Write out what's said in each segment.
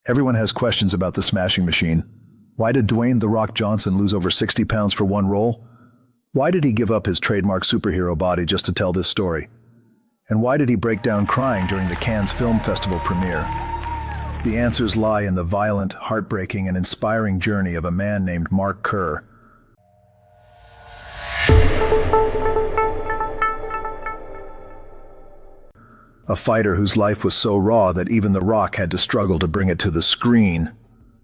Everyone has questions about the Smashing Machine. Why did Dwayne "The Rock" Johnson lose over 60 pounds for one role? Why did he give up his trademark superhero body just to tell this story? And why did he break down crying during the Cannes Film Festival premiere? The answers lie in the violent, heartbreaking, and inspiring journey of a man named Mark Kerr. A fighter whose life was so raw that even The Rock had to struggle to bring it to the screen.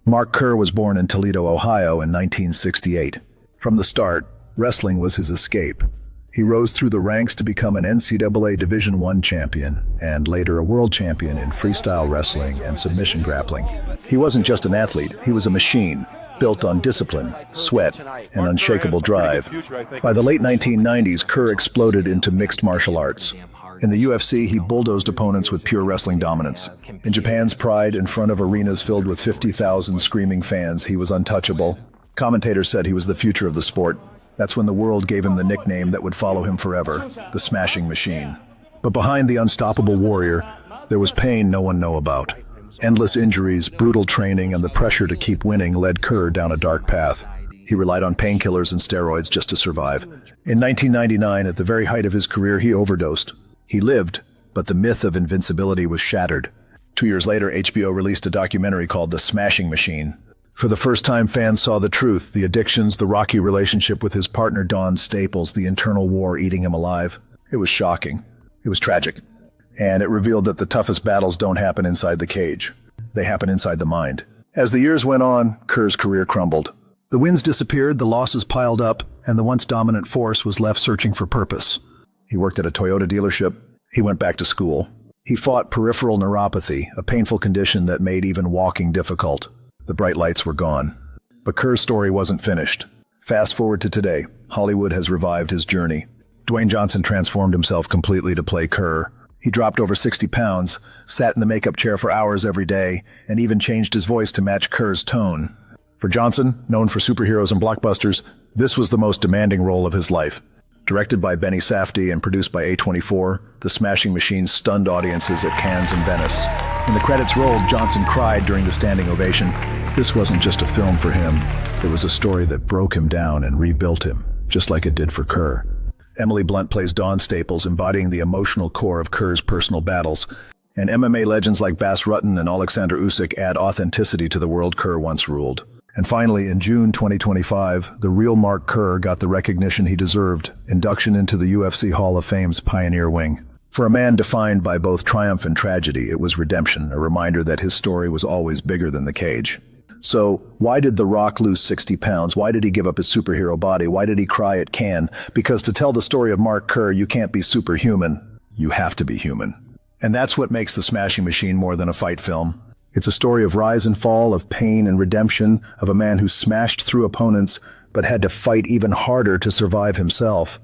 Mark Kerr was born in Toledo, Ohio in 1968. From the start, wrestling was his escape. He rose through the ranks to become an NCAA Division I champion, and later a world champion in freestyle wrestling and submission grappling. He wasn't just an athlete, he was a machine, built on discipline, sweat, and unshakable drive. By the late 1990s, Kerr exploded into mixed martial arts. In the UFC, he bulldozed opponents with pure wrestling dominance. In Japan's Pride, in front of arenas filled with 50,000 screaming fans, he was untouchable. Commentators said he was the future of the sport. That's when the world gave him the nickname that would follow him forever, the Smashing Machine. But behind the unstoppable warrior, there was pain no one knew about. Endless injuries, brutal training, and the pressure to keep winning led Kerr down a dark path. He relied on painkillers and steroids just to survive. In 1999, at the very height of his career, he overdosed. He lived, but the myth of invincibility was shattered. 2 years later, HBO released a documentary called The Smashing Machine. For the first time, fans saw the truth, the addictions, the rocky relationship with his partner Don Staples, the internal war eating him alive. It was shocking. It was tragic. And it revealed that the toughest battles don't happen inside the cage. They happen inside the mind. As the years went on, Kerr's career crumbled. The wins disappeared, the losses piled up, and the once dominant force was left searching for purpose. He worked at a Toyota dealership. He went back to school. He fought peripheral neuropathy, a painful condition that made even walking difficult. The bright lights were gone. But Kerr's story wasn't finished. Fast forward to today. Hollywood has revived his journey. Dwayne Johnson transformed himself completely to play Kerr. He dropped over 60 pounds, sat in the makeup chair for hours every day, and even changed his voice to match Kerr's tone. For Johnson, known for superheroes and blockbusters, this was the most demanding role of his life. Directed by Benny Safdie and produced by A24, The Smashing Machine stunned audiences at Cannes and Venice. When the credits rolled, Johnson cried during the standing ovation. This wasn't just a film for him. It was a story that broke him down and rebuilt him, just like it did for Kerr. Emily Blunt plays Dawn Staples, embodying the emotional core of Kerr's personal battles. And MMA legends like Bas Rutten and Alexander Usyk add authenticity to the world Kerr once ruled. And finally, in June 2025, the real Mark Kerr got the recognition he deserved, induction into the UFC Hall of Fame's Pioneer Wing. For a man defined by both triumph and tragedy, it was redemption, a reminder that his story was always bigger than the cage. So, why did The Rock lose 60 pounds? Why did he give up his superhero body? Why did he cry at Cannes? Because to tell the story of Mark Kerr, you can't be superhuman. You have to be human. And that's what makes The Smashing Machine more than a fight film. It's a story of rise and fall, of pain and redemption, of a man who smashed through opponents but had to fight even harder to survive himself.